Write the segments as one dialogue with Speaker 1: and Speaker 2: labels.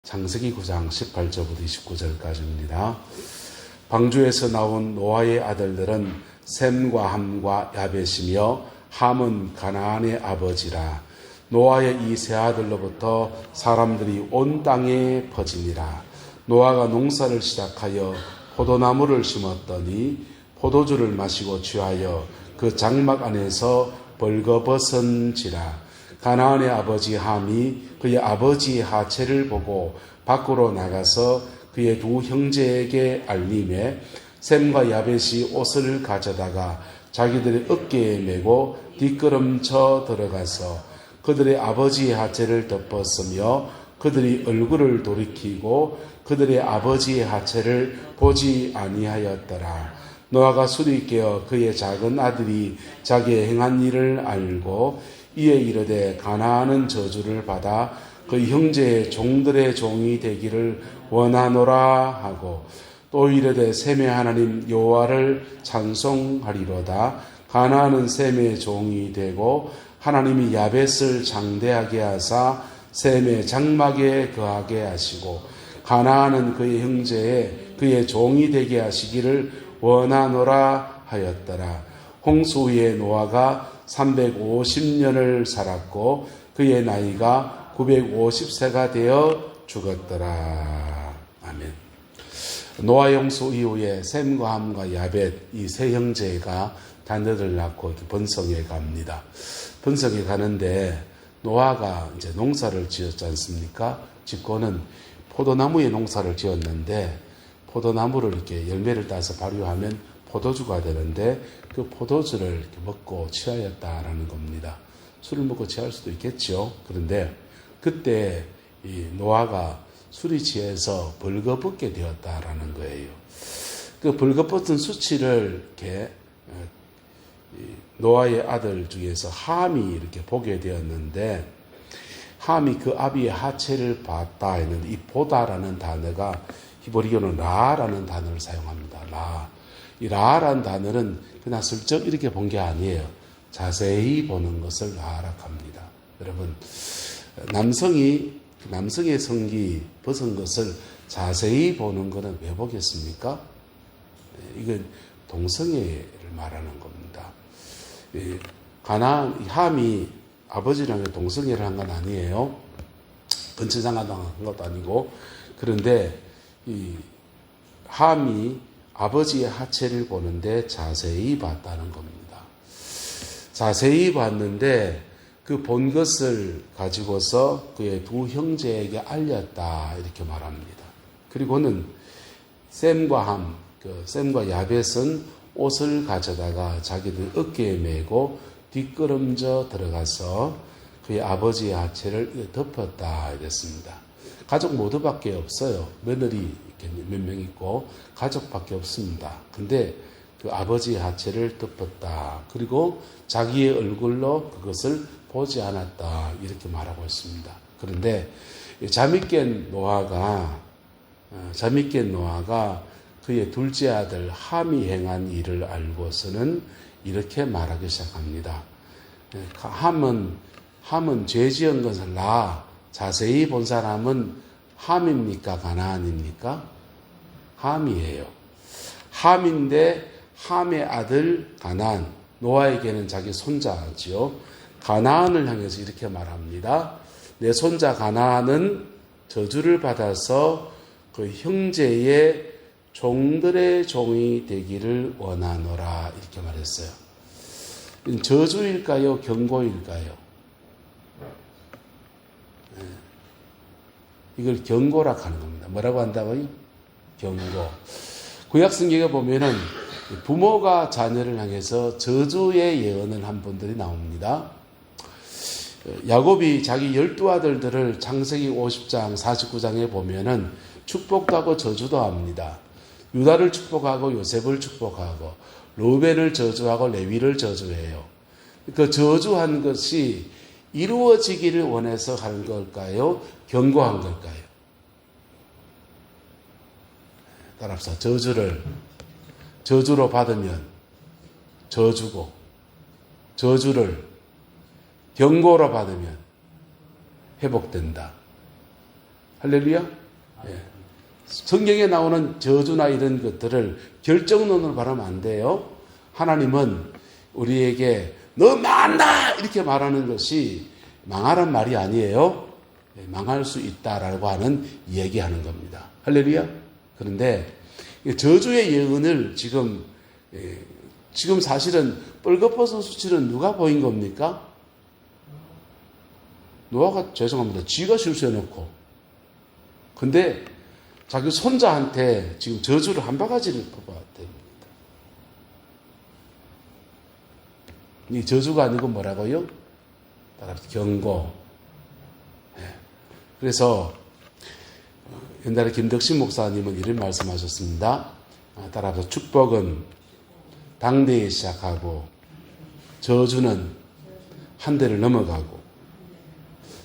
Speaker 1: 창세기 9장 18절부터 29절까지입니다. 방주에서 나온 노아의 아들들은 셈과 함과 야벳이며 함은 가나안의 아버지라. 노아의 이 세 아들로부터 사람들이 온 땅에 퍼지니라. 노아가 농사를 시작하여 포도나무를 심었더니 포도주를 마시고 취하여 그 장막 안에서 벌거벗은지라. 가나안의 아버지 함이 그의 아버지의 하체를 보고 밖으로 나가서 그의 두 형제에게 알림해 셈과 야벳이 옷을 가져다가 자기들의 어깨에 메고 뒷걸음쳐 들어가서 그들의 아버지의 하체를 덮었으며 그들이 얼굴을 돌이키고 그들의 아버지의 하체를 보지 아니하였더라. 노아가 술이 깨어 그의 작은 아들이 자기의 행한 일을 알고 이에 이르되 가나안은 저주를 받아 그 형제의 종들의 종이 되기를 원하노라 하고 또 이르되 셈의 하나님 여호와를 찬송하리로다. 가나안은 셈의 종이 되고 하나님이 야벳을 장대하게 하사 셈의 장막에 거하게 하시고 가나안은 그의 형제의 그의 종이 되게 하시기를 원하노라 하였더라. 홍수 후에 노아가 350년을 살았고 그의 나이가 950세가 되어 죽었더라. 아멘. 노아 홍수 이후에 셈과 함과 야벳 이 세 형제가 자녀를 낳고 번성해 갑니다. 번성해 가는데 노아가 이제 농사를 지었지 않습니까? 짓고는 포도나무에 농사를 지었는데 포도나무를 이렇게 열매를 따서 발효하면 포도주가 되는데 그 포도주를 이렇게 먹고 취하였다라는 겁니다. 술을 먹고 취할 수도 있겠죠. 그런데 그때 이 노아가 술이 취해서 벌거벗게 되었다라는 거예요. 그 벌거벗은 수치를 이렇게 노아의 아들 중에서 함이 이렇게 보게 되었는데 함이 그 아비의 하체를 봤다 했는데 이 보다라는 단어가 히브리어는 라라는 단어를 사용합니다. 라. 이 라라는 단어는 그냥 슬쩍 이렇게 본 게 아니에요. 자세히 보는 것을 라라고 합니다. 여러분, 남성의 성기 벗은 것을 자세히 보는 것은 왜 보겠습니까? 이건 동성애를 말하는 겁니다. 함이 아버지랑 동성애를 한 건 아니에요. 번체상한 것도 아니고. 그런데 이 함이 아버지의 하체를 보는데 자세히 봤다는 겁니다. 자세히 봤는데 그 본 것을 가지고서 그의 두 형제에게 알렸다 이렇게 말합니다. 그리고는 셈과 야벳은 옷을 가져다가 자기들 어깨에 메고 뒷걸음져 들어가서 그의 아버지의 하체를 덮었다 이랬습니다. 가족 모두밖에 없어요. 며느리 몇 명 있고 가족밖에 없습니다. 근데 그 아버지의 하체를 덮었다. 그리고 자기의 얼굴로 그것을 보지 않았다. 이렇게 말하고 있습니다. 그런데 잠이 깬 노아가 그의 둘째 아들 함이 행한 일을 알고서는 이렇게 말하기 시작합니다. 함은 죄 지은 것을 자세히 본 사람은 함입니까? 가나안입니까? 함이에요. 함인데 함의 아들 가나안, 노아에게는 자기 손자지요. 가나안을 향해서 이렇게 말합니다. 내 손자 가나안은 저주를 받아서 그 형제의 종들의 종이 되기를 원하노라 이렇게 말했어요. 저주일까요? 경고일까요? 이걸 경고라고 하는 겁니다. 뭐라고 한다고요? 경고. 구약 성경에 보면은 부모가 자녀를 향해서 저주의 예언을 한 분들이 나옵니다. 야곱이 자기 12아들들을 창세기 50장, 49장에 보면은 축복도 하고 저주도 합니다. 유다를 축복하고 요셉을 축복하고 르우벤을 저주하고 레위를 저주해요. 그 저주한 것이 이루어지기를 원해서 한 걸까요? 경고한 걸까요? 따라서 저주로 받으면 저주고 저주를 경고로 받으면 회복된다. 할렐루야. 예. 성경에 나오는 저주나 이런 것들을 결정론으로 말하면 안 돼요. 하나님은 우리에게 너 망한다 이렇게 말하는 것이 망하란 말이 아니에요. 망할 수 있다라고 하는 얘기하는 겁니다. 할렐루야. 그런데 저주의 예언을 지금 사실은 뻘겋어서 수치는 누가 보인 겁니까? 노아가 죄송합니다. 지가 실수해놓고. 근데 자기 손자한테 지금 저주를 한 바가지를 뽑아야 됩니다. 이 저주가 아니고 뭐라고요? 따라서 경고. 그래서 옛날에 김덕신 목사님은 이런 말씀하셨습니다. 따라서 축복은 당대에 시작하고 저주는 한 대를 넘어가고.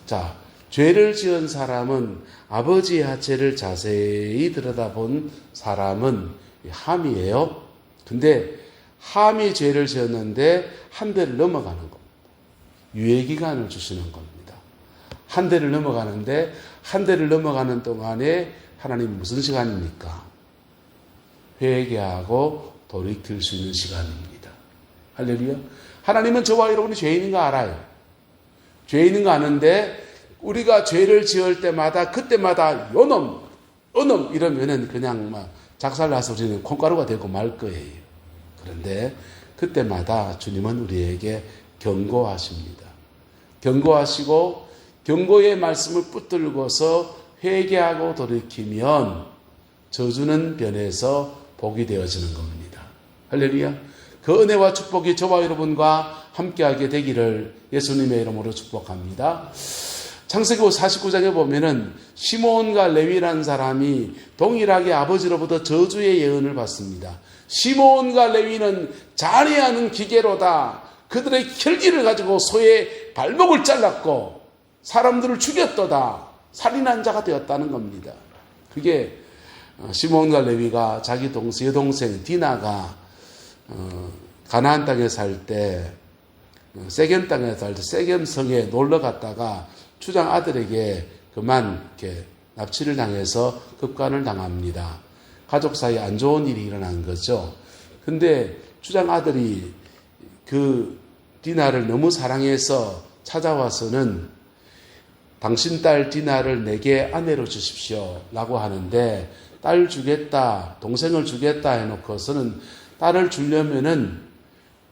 Speaker 1: 자, 죄를 지은 사람은 아버지의 하체를 자세히 들여다본 사람은 함이에요. 근데 함이 죄를 지었는데 한 대를 넘어가는 겁니다. 유예기간을 주시는 겁니다. 한 대를 넘어가는데 한 대를 넘어가는 동안에 하나님 무슨 시간입니까? 회개하고 돌이킬 수 있는 시간입니다. 할렐루야. 하나님은 저와 여러분이 죄인인 거 알아요. 죄인인 거 아는데 우리가 죄를 지을 때마다 그때마다 요놈 이러면은 그냥 막 작살나서 우리는 콩가루가 되고 말 거예요. 그런데 그때마다 주님은 우리에게 경고하십니다. 경고하시고 경고의 말씀을 붙들고서 회개하고 돌이키면 저주는 변해서 복이 되어지는 겁니다. 할렐루야. 그 은혜와 축복이 저와 여러분과 함께하게 되기를 예수님의 이름으로 축복합니다. 창세기 49장에 보면은 시몬과 레위라는 사람이 동일하게 아버지로부터 저주의 예언을 받습니다. 시몬과 레위는 잔해하는 기계로다. 그들의 혈기를 가지고 소의 발목을 잘랐고 사람들을 죽였도다. 살인한 자가 되었다는 겁니다. 그게 시몬과 레위가 자기 여동생 디나가 가나안 땅에 살 때 세겜 땅에 살 때 세겜 성에 놀러 갔다가 추장 아들에게 그만 이렇게 납치를 당해서 급간을 당합니다. 가족 사이에 안 좋은 일이 일어난 거죠. 근데 추장 아들이 그 디나를 너무 사랑해서 찾아와서는 당신 딸 디나를 내게 아내로 주십시오 라고 하는데 딸 주겠다, 동생을 주겠다 해놓고서는 딸을 주려면은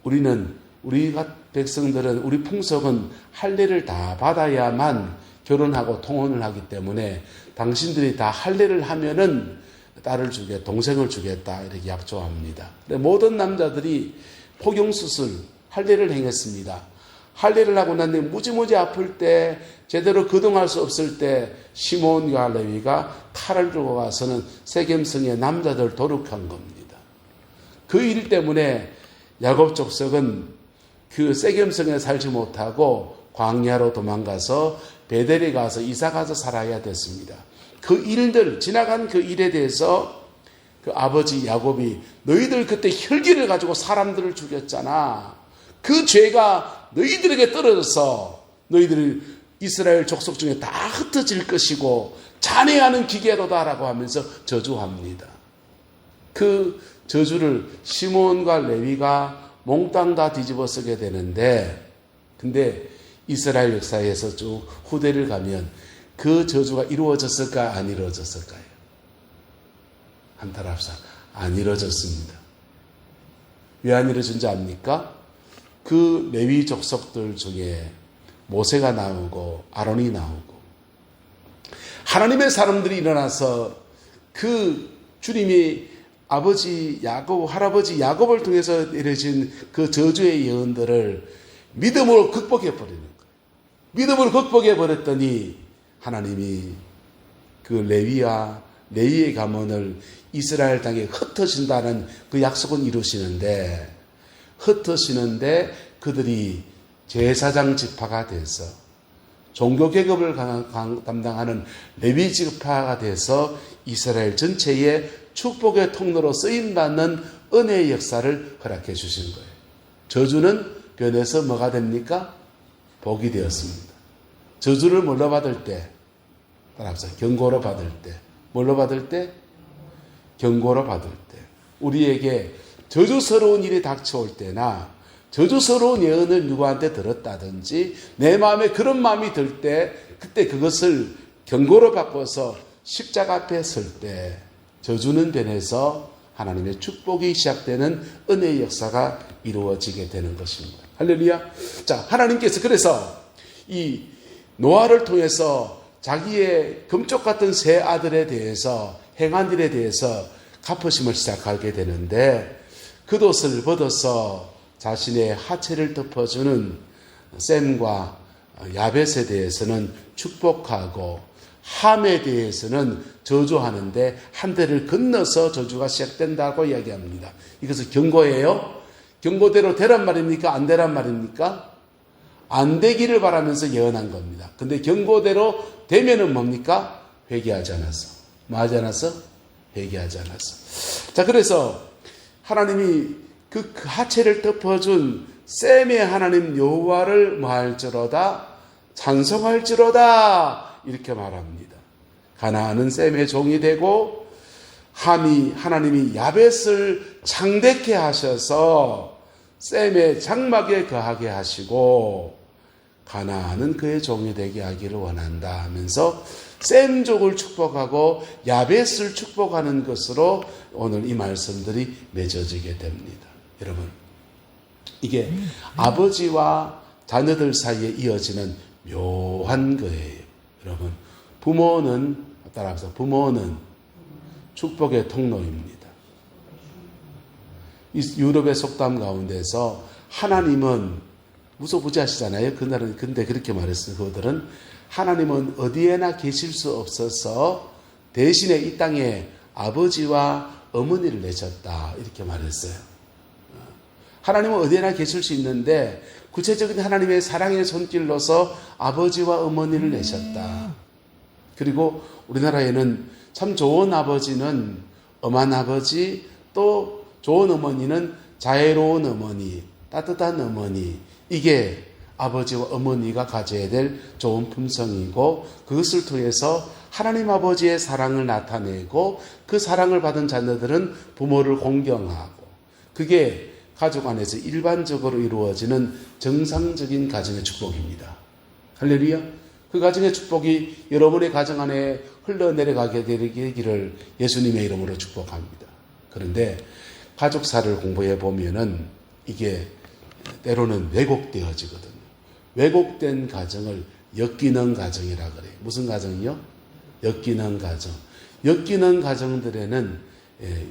Speaker 1: 우리 백성들은 우리 풍속은 할례를 다 받아야만 결혼하고 통혼을 하기 때문에 당신들이 다 할례를 하면은 딸을 주겠다, 동생을 주겠다 이렇게 약조합니다. 모든 남자들이 포경수술, 할례를 행했습니다. 할례를 하고 난 뒤에 무지무지 아플 때 제대로 거동할 수 없을 때 시몬과 레위가 칼을 들고 가서는 세겜성의 남자들 도륙한 겁니다. 그 일 때문에 야곱 족속은 그 세겜성에 살지 못하고 광야로 도망가서 베델에 가서 이사가서 살아야 됐습니다. 그 일들, 지나간 그 일에 대해서 그 아버지 야곱이 너희들 그때 혈기를 가지고 사람들을 죽였잖아. 그 죄가 너희들에게 떨어져서 너희들이 이스라엘 족속 중에 다 흩어질 것이고 잔해하는 기계로다라고 하면서 저주합니다. 그 저주를 시몬과 레위가 몽땅 다 뒤집어 쓰게 되는데, 근데 이스라엘 역사에서 쭉 후대를 가면 그 저주가 이루어졌을까 안 이루어졌을까요? 한타랍사 안 이루어졌습니다. 왜 안 이루어진지 압니까? 그 레위 족속들 중에 모세가 나오고 아론이 나오고 하나님의 사람들이 일어나서 그 주님이 아버지 야곱, 할아버지 야곱을 통해서 내려진 그 저주의 예언들을 믿음으로 극복해 버리는 거예요. 믿음으로 극복해 버렸더니 하나님이 그 레위의 가문을 이스라엘 땅에 흩어진다는 그 약속은 이루시는데 그들이 제사장 지파가 돼서 종교 계급을 담당하는 레위 지파가 돼서 이스라엘 전체의 축복의 통로로 쓰임받는 은혜의 역사를 허락해 주신 거예요. 저주는 변해서 뭐가 됩니까? 복이 되었습니다. 저주를 뭘로 받을 때? 따라합시다. 경고를 받을 때. 뭘로 받을 때? 경고를 받을 때. 우리에게 저주스러운 일이 닥쳐올 때나 저주스러운 예언을 누구한테 들었다든지 내 마음에 그런 마음이 들 때 그때 그것을 경고로 바꿔서 십자가 앞에 설 때 저주는 변해서 하나님의 축복이 시작되는 은혜의 역사가 이루어지게 되는 것입니다. 할렐루야. 자, 하나님께서 그래서 이 노아를 통해서 자기의 금쪽 같은 세 아들에 대해서 행한 일에 대해서 갚으심을 시작하게 되는데 겉옷을 벗어서 자신의 하체를 덮어주는 셈과 야벳에 대해서는 축복하고 함에 대해서는 저주하는데 한 대를 건너서 저주가 시작된다고 이야기합니다. 이것은 경고예요. 경고대로 되란 말입니까? 안 되란 말입니까? 안 되기를 바라면서 예언한 겁니다. 근데 경고대로 되면은 뭡니까? 회개하지 않았어. 뭐 하지 않았어? 회개하지 않았어. 자, 그래서 하나님이 그 하체를 덮어준 셈의 하나님 여호와를 뭐 할지로다? 찬송할지로다. 이렇게 말합니다. 가나안은 셈의 종이 되고 함이 하나님이 야벳을 창대케 하셔서 셈의 장막에 거하게 하시고 가나안은 그의 종이 되게 하기를 원한다 하면서 셈족을 축복하고 야벳을 축복하는 것으로 오늘 이 말씀들이 맺어지게 됩니다. 여러분, 이게 아버지와 자녀들 사이에 이어지는 묘한 거예요. 여러분, 부모는 따라합시다. 부모는 축복의 통로입니다. 이 유럽의 속담 가운데서 하나님은 무소부지하시잖아요. 그날은 근데 그렇게 말했어요. 그들은 하나님은 어디에나 계실 수 없어서 대신에 이 땅에 아버지와 어머니를 내셨다. 이렇게 말했어요. 하나님은 어디에나 계실 수 있는데 구체적인 하나님의 사랑의 손길로서 아버지와 어머니를 내셨다. 그리고 우리나라에는 참 좋은 아버지는 엄한 아버지, 또 좋은 어머니는 자애로운 어머니, 따뜻한 어머니, 이게 아버지와 어머니가 가져야 될 좋은 품성이고 그것을 통해서 하나님 아버지의 사랑을 나타내고 그 사랑을 받은 자녀들은 부모를 공경하고 그게 가족 안에서 일반적으로 이루어지는 정상적인 가정의 축복입니다. 할렐루야. 그 가정의 축복이 여러분의 가정 안에 흘러내려가게 되기를 예수님의 이름으로 축복합니다. 그런데 가족사를 공부해 보면은 이게 때로는 왜곡되어지거든요. 왜곡된 가정을 엮이는 가정이라 그래요. 무슨 가정이요? 엮이는 가정. 엮이는 가정들에는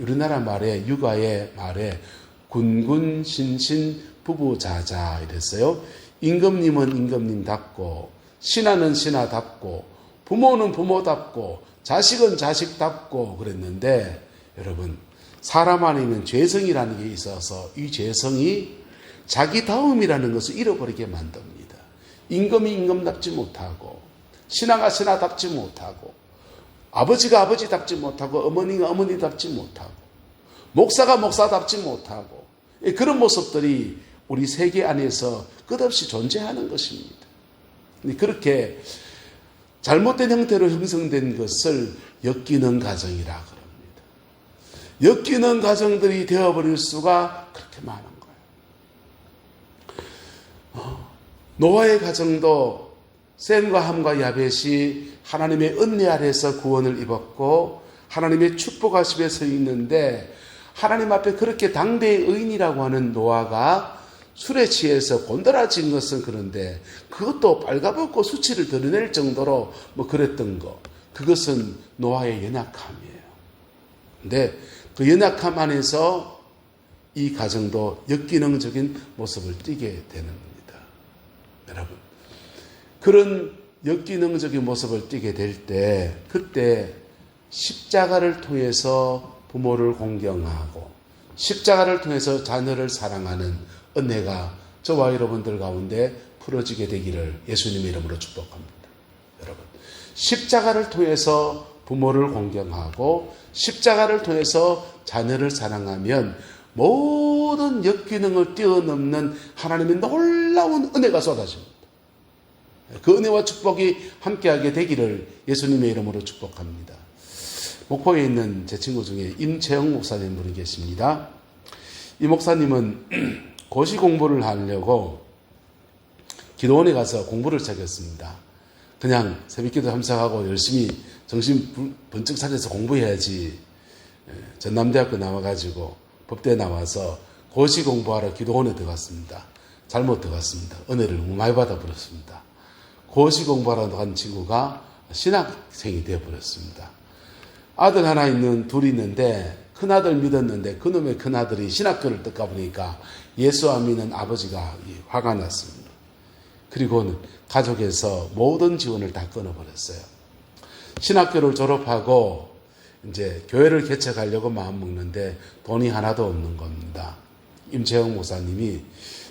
Speaker 1: 우리나라 말에 육아의 말에 군군 신신 부부자자 이랬어요. 임금님은 임금님답고 신하는 신하답고 부모는 부모답고 자식은 자식답고 그랬는데 여러분 사람 안에는 죄성이라는 게 있어서 이 죄성이 자기다움이라는 것을 잃어버리게 만듭니다. 임금이 임금답지 못하고 신하가 신하답지 못하고 아버지가 아버지답지 못하고 어머니가 어머니답지 못하고 목사가 목사답지 못하고 그런 모습들이 우리 세계 안에서 끝없이 존재하는 것입니다. 그렇게 잘못된 형태로 형성된 것을 엮이는 가정이라 그럽니다. 엮이는 가정들이 되어버릴 수가 그렇게 많은 거예요. 노아의 가정도 셈과 함과 야벳이 하나님의 은혜 아래서 구원을 입었고 하나님의 축복하심에 서 있는데 하나님 앞에 그렇게 당대의 의인이라고 하는 노아가 술에 취해서 곤드라진 것은 그런데 그것도 빨가벗고 수치를 드러낼 정도로 뭐 그랬던 거 그것은 노아의 연약함이에요. 근데 그 연약함 안에서 이 가정도 역기능적인 모습을 띠게 되는 겁니다. 여러분 그런 역기능적인 모습을 띠게 될 때 그때 십자가를 통해서 부모를 공경하고 십자가를 통해서 자녀를 사랑하는 은혜가 저와 여러분들 가운데 풀어지게 되기를 예수님의 이름으로 축복합니다. 여러분 십자가를 통해서 부모를 공경하고 십자가를 통해서 자녀를 사랑하면 모든 역기능을 뛰어넘는 하나님의 놀라운 은혜가 쏟아집니다. 그 은혜와 축복이 함께하게 되기를 예수님의 이름으로 축복합니다. 목포에 있는 제 친구 중에 임채영 목사님 분이 계십니다. 이 목사님은 고시 공부를 하려고 기도원에 가서 공부를 시작했습니다. 그냥 새벽기도 참석하고 열심히 정신 번쩍 차려서 공부해야지. 전남대학교 나와가지고 법대에 나와서 고시 공부하러 기도원에 들어갔습니다. 잘못 들어갔습니다. 은혜를 너무 많이 받아버렸습니다. 고시 공부하러 간 친구가 신학생이 되어버렸습니다. 아들 하나 둘이 있는데 큰아들 믿었는데 그놈의 큰아들이 신학교를 듣다 보니까 예수 안 믿는 아버지가 화가 났습니다. 그리고는 가족에서 모든 지원을 다 끊어버렸어요. 신학교를 졸업하고 이제 교회를 개척하려고 마음먹는데 돈이 하나도 없는 겁니다. 임채영 목사님이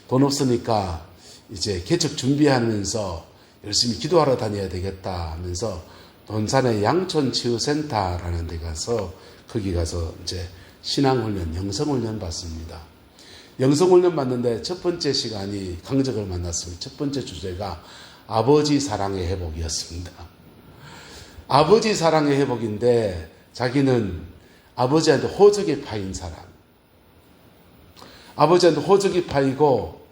Speaker 1: 돈 없으니까 이제 개척 준비하면서 열심히 기도하러 다녀야 되겠다 하면서 돈산의 양촌치유센터라는 데 가서 거기 가서 이제 신앙훈련, 영성훈련 받습니다. 영성훈련 받는데 첫 번째 시간이 강적을 만났습니다. 첫 번째 주제가 아버지 사랑의 회복이었습니다. 아버지 사랑의 회복인데 자기는 아버지한테 호적이 파인 사람. 아버지한테 호적이 파이고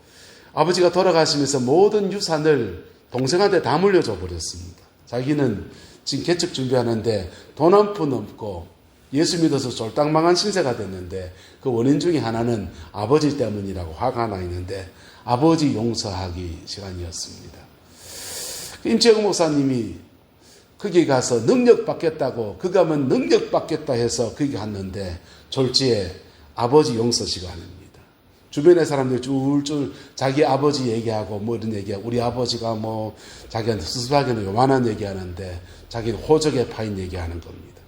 Speaker 1: 아버지가 돌아가시면서 모든 유산을 동생한테 다 물려줘 버렸습니다. 자기는 지금 개척 준비하는데 돈 한 푼 없고 예수 믿어서 쫄딱망한 신세가 됐는데 그 원인 중에 하나는 아버지 때문이라고 화가 나 있는데 아버지 용서하기 시간이었습니다. 임채영 목사님이 거기 가서 능력 받겠다고 그가 하면 능력 받겠다 해서 거기 갔는데 졸지에 아버지 용서 시간입니다. 주변의 사람들 줄줄 자기 아버지 얘기하고 뭐 이런 얘기하고 우리 아버지가 뭐 자기한테 수습하기는 요만한 얘기하는데 자기는 호적에 파인 얘기하는 겁니다.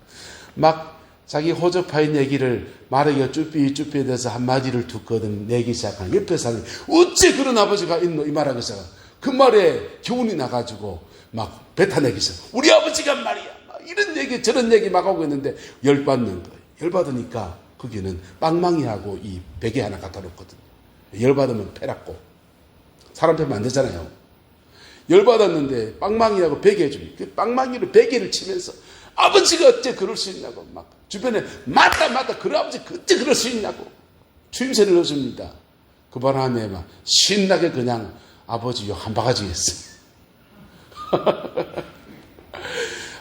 Speaker 1: 막 자기 호적 파인 얘기를 말하기가 쭈삐쭈삐 돼서 한마디를 듣거든 내기 시작하는 옆에 사람이 어째 그런 아버지가 있노 이 말하기 시작한 그 말에 교훈이 나가지고 막 뱉어내기 시작. 우리 아버지가 말이야 막 이런 얘기 저런 얘기 막 하고 있는데 열받는 거예요. 열받으니까 거기는 빵망이하고 이 베개 하나 갖다 놓거든요. 열받으면 패라고. 사람 패면 안 되잖아요. 열받았는데 빵망이하고 베개 해줍니다. 그 빵망이로 베개를 치면서 아버지가 어째 그럴 수 있냐고 막 주변에 맞다 그 아버지 어째 그럴 수 있냐고 추임새를 넣어줍니다. 그 바람에 막 신나게 그냥 아버지 욕 한 바가지 했어요.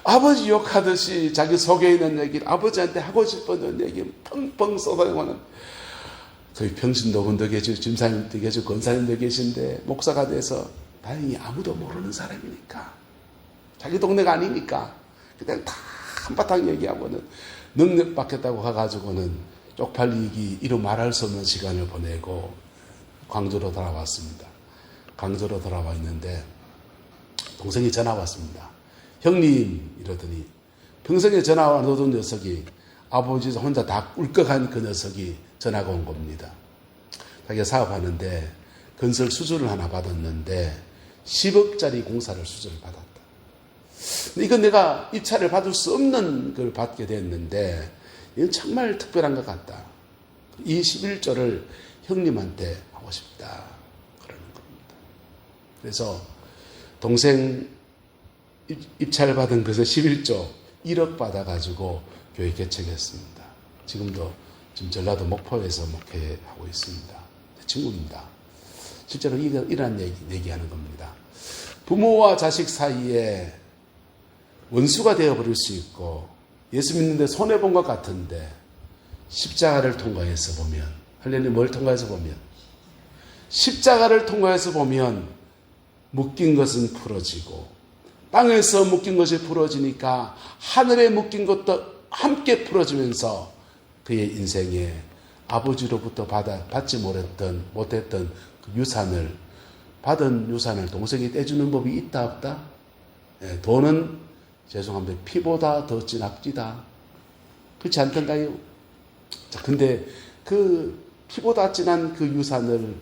Speaker 1: 아버지 욕하듯이 자기 속에 있는 얘기를 아버지한테 하고 싶었던 얘기 펑펑 쏟아내고는 저희 평신도 분도 계시고 집사님도 계시고 권사님도 계신데 목사가 돼서 다행히 아무도 모르는 사람이니까 자기 동네가 아니니까 그냥 다 한바탕 얘기하고는 능력 받겠다고 가가지고는 쪽팔리기 이루 말할 수 없는 시간을 보내고 광주로 돌아왔습니다. 광주로 돌아와 있는데 동생이 전화 왔습니다. 형님 이러더니 평생에 전화 안 오던 녀석이 아버지 혼자 다 꿀꺽한 그 녀석이 전화가 온 겁니다. 자기가 사업하는데 건설 수주를 하나 받았는데 10억짜리 공사를 수주를 받았다. 이건 내가 입찰을 받을 수 없는 걸 받게 됐는데 이건 정말 특별한 것 같다. 이 11조를 형님한테 하고 싶다. 그러는 겁니다. 그래서 동생 입찰 받은 그래서 11조 1억 받아가지고 교회 개척했습니다. 지금도 지금 전라도 목포에서 목회하고 있습니다. 제 친구입니다. 실제로 이런 얘기하는 겁니다. 부모와 자식 사이에 원수가 되어버릴 수 있고 예수 믿는데 손해본 것 같은데 십자가를 통과해서 보면 할렐루야 뭘 통과해서 보면 십자가를 통과해서 보면 묶인 것은 풀어지고 땅에서 묶인 것이 풀어지니까 하늘에 묶인 것도 함께 풀어지면서 그의 인생에 아버지로부터 받지 못했던 그 유산을 받은 유산을 동생이 떼주는 법이 있다 없다? 예, 돈은 죄송합니다. 피보다 더 진합디다. 그렇지 않던가요? 자, 근데 그 피보다 진한 그 유산을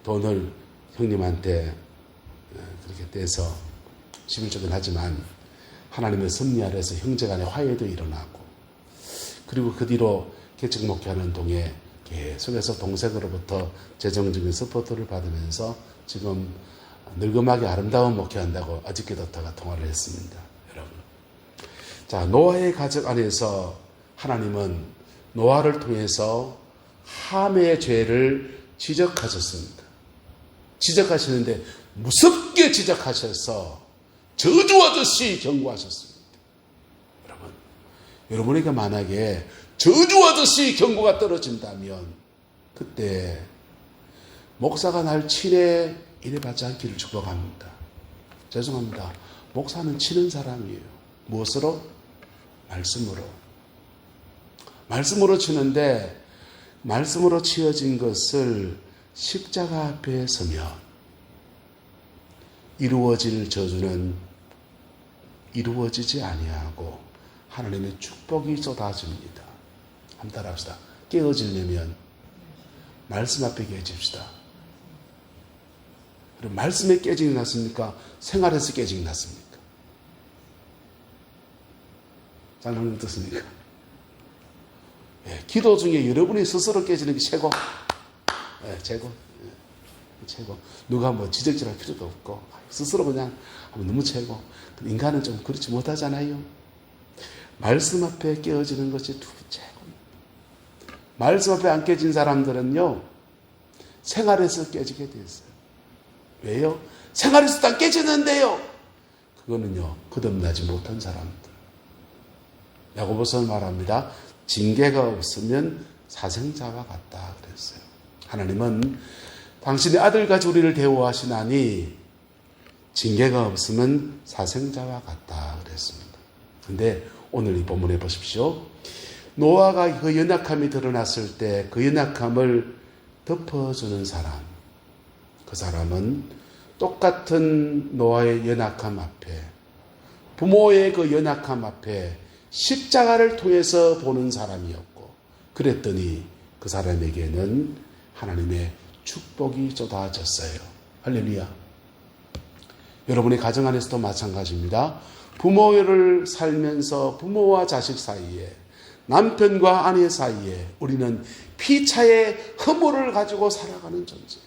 Speaker 1: 돈을 형님한테 그렇게 떼서 11조긴 하지만 하나님의 섭리 아래서 형제간의 화해도 일어나고 그리고 그 뒤로 개척 목회하는 동에 계속해서 동생으로부터 재정적인 서포트를 받으면서 지금 늙음하게 아름다운 목회한다고 어저께도 제가 통화를 했습니다. 여러분. 자, 노아의 가족 안에서 하나님은 노아를 통해서 함의 죄를 지적하셨습니다. 지적하시는데 무섭게 지적하셔서 저주하듯이 경고하셨습니다. 여러분, 여러분에게 만약에 저주하듯이 경고가 떨어진다면 그때 목사가 날 치래 이래받지 않기를 축복합니다. 죄송합니다. 목사는 치는 사람이에요. 무엇으로? 말씀으로. 말씀으로 치는데 말씀으로 치어진 것을 십자가 앞에 서면 이루어질 저주는 이루어지지 아니하고 하나님의 축복이 쏟아집니다. 한번 따라합시다. 깨어지려면 말씀 앞에 깨집시다. 그럼 말씀에 깨짐이 났습니까? 생활에서 깨짐이 났습니까? 장로님 어떻습니까? 예, 기도 중에 여러분이 스스로 깨지는 게 최고. 예, 최고. 예, 최고. 누가 뭐 지적질할 필요도 없고 스스로 그냥 하면 너무 최고. 인간은 좀 그렇지 못하잖아요. 말씀 앞에 깨어지는 것이 최고입니다. 말씀 앞에 안 깨진 사람들은요, 생활에서 깨지게 됐어요. 왜요? 생활에서도 안 깨지는데요. 그거는요, 거듭나지 못한 사람들. 야고보서는 말합니다. 징계가 없으면 사생자와 같다 그랬어요. 하나님은 당신의 아들같이 우리를 대우하시나니 징계가 없으면 사생자와 같다 그랬습니다. 그런데 오늘 이 본문에 보십시오. 노아가 그 연약함이 드러났을 때 그 연약함을 덮어주는 사람, 그 사람은 똑같은 노아의 연약함 앞에, 부모의 그 연약함 앞에 십자가를 통해서 보는 사람이었고, 그랬더니 그 사람에게는 하나님의 축복이 쏟아졌어요. 할렐루야. 여러분의 가정 안에서도 마찬가지입니다. 부모를 살면서 부모와 자식 사이에, 남편과 아내 사이에 우리는 피차의 허물을 가지고 살아가는 존재.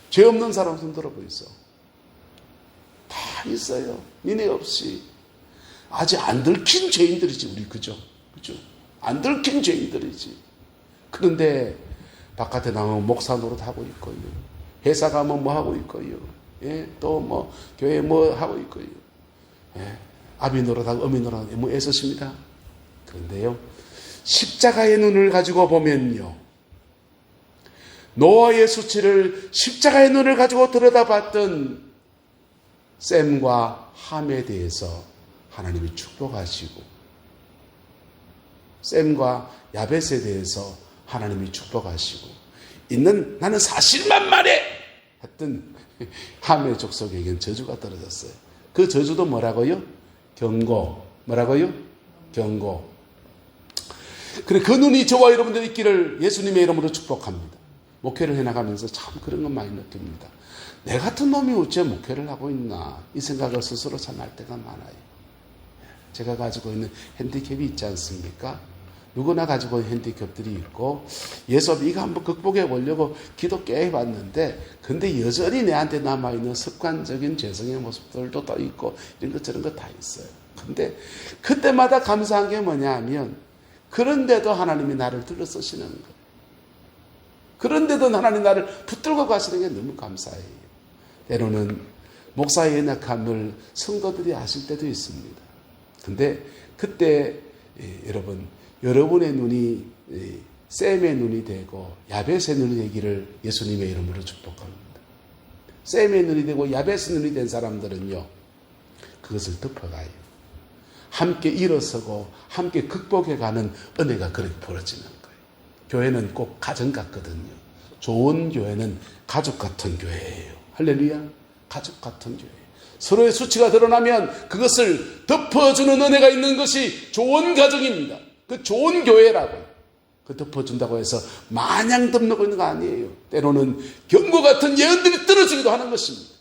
Speaker 1: 죄 없는 사람 손 들어보이소. 다 있어요. 니네 없이. 아직 안 들킨 죄인들이지, 우리. 그죠? 그죠? 안 들킨 죄인들이지. 그런데 바깥에 나가면 목사 노릇하고 있고요. 회사 가면 뭐 하고 있고요. 예? 또 뭐 교회 뭐 하고 있고요. 예? 아비 노릇하고 어미 노릇하고 뭐 애쓰십니다. 그런데요, 십자가의 눈을 가지고 보면요, 노아의 수치를 십자가의 눈을 가지고 들여다봤던 셈과 함에 대해서 하나님이 축복하시고, 셈과 야벳에 대해서 하나님이 축복하시고, 있는 나는 사실만 말해 했던 함의 족속에겐 저주가 떨어졌어요. 그 저주도 뭐라고요? 경고. 뭐라고요? 경고. 그래, 그 눈이 저와 여러분들 있기를 예수님의 이름으로 축복합니다. 목회를 해나가면서 참 그런 건 많이 느낍니다. 내 같은 놈이 어째 목회를 하고 있나, 이 생각을 스스로 참 할 때가 많아요. 제가 가지고 있는 핸디캡이 있지 않습니까? 누구나 가지고 있는 핸디캡들이 있고, 예수 앞에 이거 한번 극복해 보려고 기도 꽤 해봤는데, 근데 여전히 내한테 남아있는 습관적인 죄성의 모습들도 또 있고, 이런 것 저런 거 다 있어요. 근데 그때마다 감사한 게 뭐냐 하면, 그런데도 하나님이 나를 들어 쓰시는 거예요. 그런데도 하나님 나를 붙들고 가시는 게 너무 감사해요. 때로는 목사의 연약함을 성도들이 아실 때도 있습니다. 근데 그때 여러분, 여러분의 눈이 셈의 눈이 되고 야벳의 눈이 되기를 예수님의 이름으로 축복합니다. 셈의 눈이 되고 야벳의 눈이 된 사람들은요, 그것을 덮어가요. 함께 일어서고 함께 극복해가는 은혜가 그렇게 벌어지는 거예요. 교회는 꼭 가정 같거든요. 좋은 교회는 가족 같은 교회예요. 할렐루야. 가족 같은 교회. 서로의 수치가 드러나면 그것을 덮어주는 은혜가 있는 것이 좋은 가정입니다. 그 좋은 교회라고요. 그 덮어준다고 해서 마냥 덮는 거 아니에요. 때로는 경고 같은 예언들이 떨어지기도 하는 것입니다.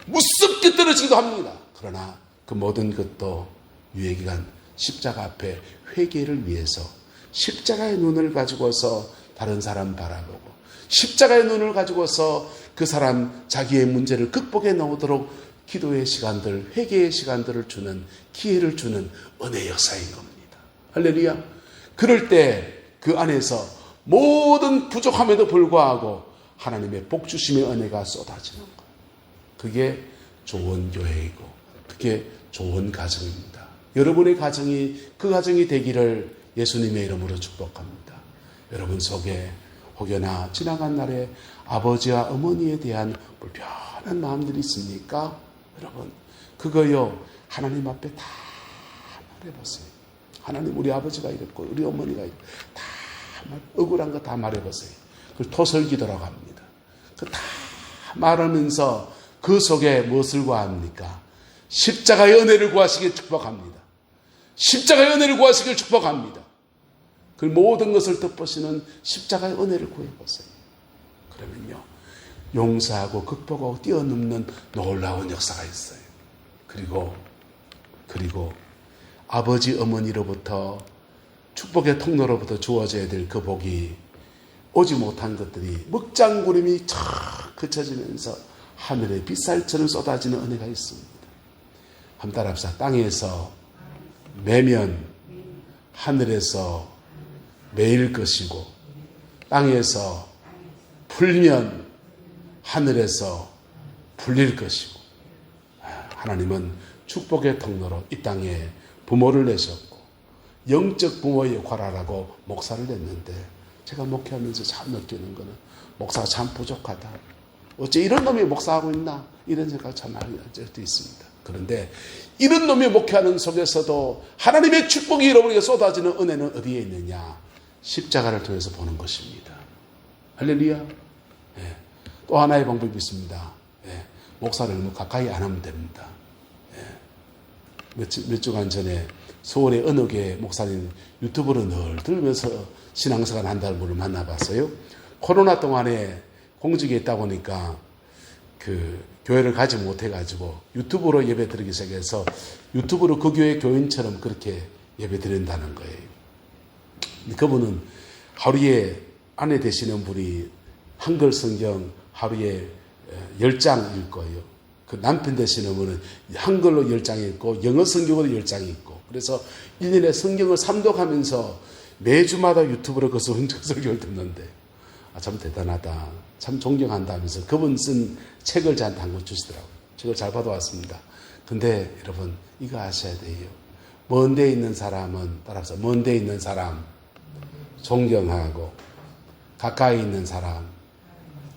Speaker 1: 무섭게 떨어지기도 합니다. 그러나 그 모든 것도 유예기간 십자가 앞에 회개를 위해서 십자가의 눈을 가지고서 다른 사람 바라보고, 십자가의 눈을 가지고서 그 사람 자기의 문제를 극복해 나오도록 기도의 시간들, 회개의 시간들을 주는, 기회를 주는 은혜의 역사인 겁니다. 할렐루야. 그럴 때 그 안에서 모든 부족함에도 불구하고 하나님의 복주심의 은혜가 쏟아지는 것. 그게 좋은 교회이고 그게 좋은 가정입니다. 여러분의 가정이 그 가정이 되기를 예수님의 이름으로 축복합니다. 여러분 속에 혹여나 지나간 날에 아버지와 어머니에 대한 불편한 마음들이 있습니까? 여러분 그거요 하나님 앞에 다 말해보세요. 하나님 우리 아버지가 이랬고 우리 어머니가 이랬고 다 억울한 거 다 말해보세요. 그걸 토설기도라고 합니다. 그 다 말하면서 그 속에 무엇을 구합니까? 십자가의 은혜를 구하시길 축복합니다. 십자가의 은혜를 구하시길 축복합니다. 그 모든 것을 덮으시는 십자가의 은혜를 구해보세요. 그러면요 용서하고 극복하고 뛰어넘는 놀라운 역사가 있어요. 그리고 아버지 어머니로부터 축복의 통로로부터 주어져야 될 그 복이 오지 못한 것들이 먹장구름이 쫙 그쳐지면서 하늘에 빗살처럼 쏟아지는 은혜가 있습니다. 한번 따라합시다. 땅에서 매면 하늘에서 매일 것이고 땅에서 풀면 하늘에서 풀릴 것이고 하나님은 축복의 통로로 이 땅에 부모를 내셨고 영적 부모의 역할을 하라고 목사를 냈는데 제가 목회하면서 참 느끼는 거는 목사가 참 부족하다. 어째 이런 놈이 목사하고 있나? 이런 생각 참 많이 할 적도 있습니다. 그런데 이런 놈이 목회하는 속에서도 하나님의 축복이 여러분에게 쏟아지는 은혜는 어디에 있느냐? 십자가를 통해서 보는 것입니다. 할렐루야. 예. 또 하나의 방법이 있습니다. 예. 목사를 너무 가까이 안 하면 됩니다. 예. 몇 주간 전에 서울의 어느 교회 목사님 유튜브로 늘 들으면서 신앙생활 한다는 분을 만나봤어요. 코로나 동안에 공직에 있다 보니까 그 교회를 가지 못해가지고 유튜브로 예배 드리기 시작해서 유튜브로 그 교회 교인처럼 그렇게 예배 드린다는 거예요. 그분은 하루에 아내 되시는 분이 한글 성경 하루에 10장 읽고요. 그 남편 되시는 분은 한글로 10장 읽고 영어 성경으로 10장 읽고 그래서 1년에 성경을 삼독하면서 매주마다 유튜브로 그 설교를 듣는데 참 대단하다. 참 존경한다 하면서 그분 쓴 책을 저한테 한 권 주시더라고요. 책을 잘 받아왔습니다. 근데 여러분 이거 아셔야 돼요. 먼 데 있는 사람은 따라서 먼 데 있는 사람 존경하고 가까이 있는 사람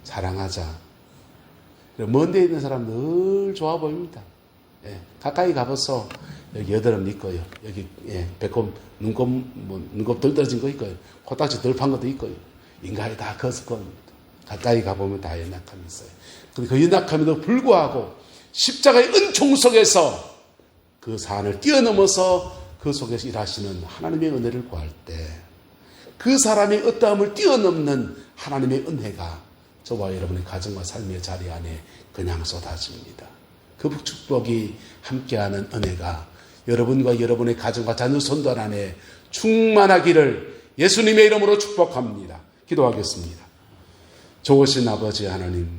Speaker 1: 사랑하자. 먼 데 있는 사람 늘 좋아 보입니다. 예, 가까이 가봐서 여기 여드름 있고요. 여기 배꼽 눈곱 덜 떨어진 거 있고요. 코딱지 덜 판 것도 있고요. 인간이 다 컸을 겁니다. 가까이 가보면 다 연약함이 있어요. 그런데 그 연약함에도 불구하고 십자가의 은총 속에서 그 사안을 뛰어넘어서 그 속에서 일하시는 하나님의 은혜를 구할 때 그 사람의 어떠함을 뛰어넘는 하나님의 은혜가 저와 여러분의 가정과 삶의 자리 안에 그냥 쏟아집니다. 그 축복이 함께하는 은혜가 여러분과 여러분의 가정과 자녀 손들 안에 충만하기를 예수님의 이름으로 축복합니다. 기도하겠습니다. 좋으신 아버지 하나님,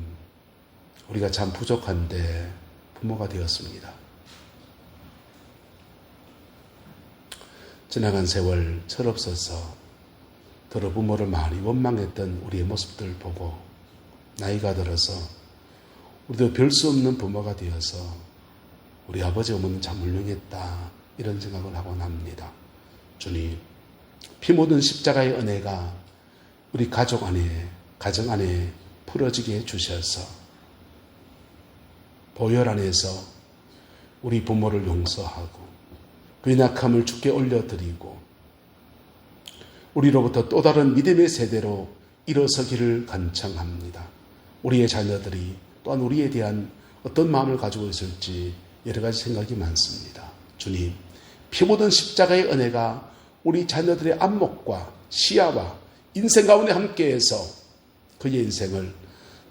Speaker 1: 우리가 참 부족한데 부모가 되었습니다. 지나간 세월 철없어서 더러 부모를 많이 원망했던 우리의 모습들 보고 나이가 들어서 우리도 별 수 없는 부모가 되어서 우리 아버지 어머니는 참 훌륭했다 이런 생각을 하곤 합니다. 주님, 피 묻은 십자가의 은혜가 우리 가족 안에 가정 안에 풀어지게 해주셔서 보혈 안에서 우리 부모를 용서하고 그 연약함을 주께 올려드리고 우리로부터 또 다른 믿음의 세대로 일어서기를 간청합니다. 우리의 자녀들이 또한 우리에 대한 어떤 마음을 가지고 있을지 여러 가지 생각이 많습니다. 주님, 피 묻은 십자가의 은혜가 우리 자녀들의 안목과 시야와 인생 가운데 함께해서 그의 인생을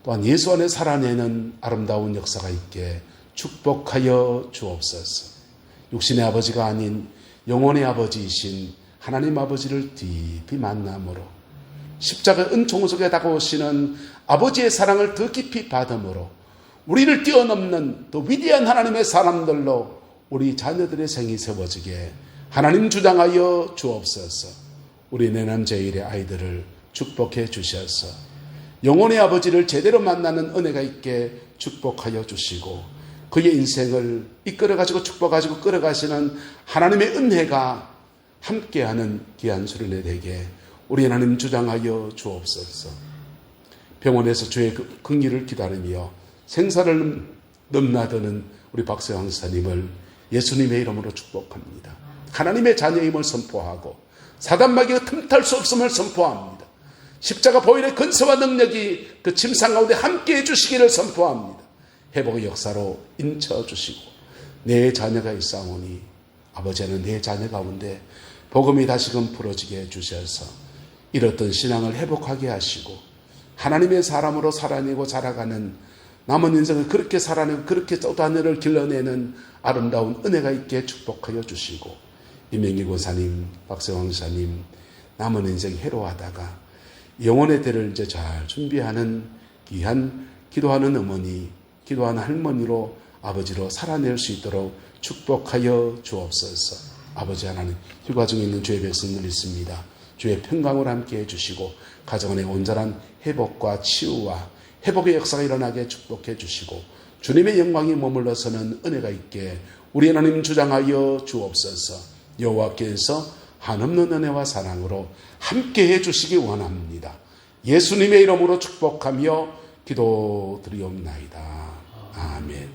Speaker 1: 또한 예수 안에 살아내는 아름다운 역사가 있게 축복하여 주옵소서. 육신의 아버지가 아닌 영혼의 아버지이신 하나님 아버지를 깊이 만남으로 십자가 은총 속에 다가오시는 아버지의 사랑을 더 깊이 받음으로 우리를 뛰어넘는 또 위대한 하나님의 사람들로 우리 자녀들의 생이 세워지게 하나님 주장하여 주옵소서. 우리 내남 제1의 아이들을 축복해 주셔서 영혼의 아버지를 제대로 만나는 은혜가 있게 축복하여 주시고 그의 인생을 이끌어가지고 축복하시고 끌어가시는 하나님의 은혜가 함께하는 귀한 수련회 되게 우리 하나님 주장하여 주옵소서. 병원에서 주의 긍휼을 기다리며 생사를 넘나드는 우리 박세왕 사님을 예수님의 이름으로 축복합니다. 하나님의 자녀임을 선포하고 사단마귀가 틈탈 수 없음을 선포합니다. 십자가 보혈의 근세와 능력이 그 침상 가운데 함께해 주시기를 선포합니다. 회복의 역사로 인쳐 주시고 내 자녀가 있사오니 아버지는 내 자녀 가운데 복음이 다시금 풀어지게 해주셔서 잃었던 신앙을 회복하게 하시고 하나님의 사람으로 살아내고 자라가는 남은 인생을 그렇게 살아내고 그렇게 또 하늘을 길러내는 아름다운 은혜가 있게 축복하여 주시고 이명기 권사님, 박세왕 사님 남은 인생 해로하다가 영혼의 때를 이제 잘 준비하는 귀한 기도하는 어머니, 기도하는 할머니로 아버지로 살아낼 수 있도록 축복하여 주옵소서. 아버지 하나님, 휴가 중에 있는 주의 백성들 있습니다. 주의 평강을 함께 해주시고 가정 안에 온전한 회복과 치유와 회복의 역사가 일어나게 축복해 주시고 주님의 영광이 머물러서는 은혜가 있게 우리 하나님 주장하여 주옵소서. 여호와께서 한없는 은혜와 사랑으로 함께 해주시기 원합니다. 예수님의 이름으로 축복하며 기도드리옵나이다. 아멘.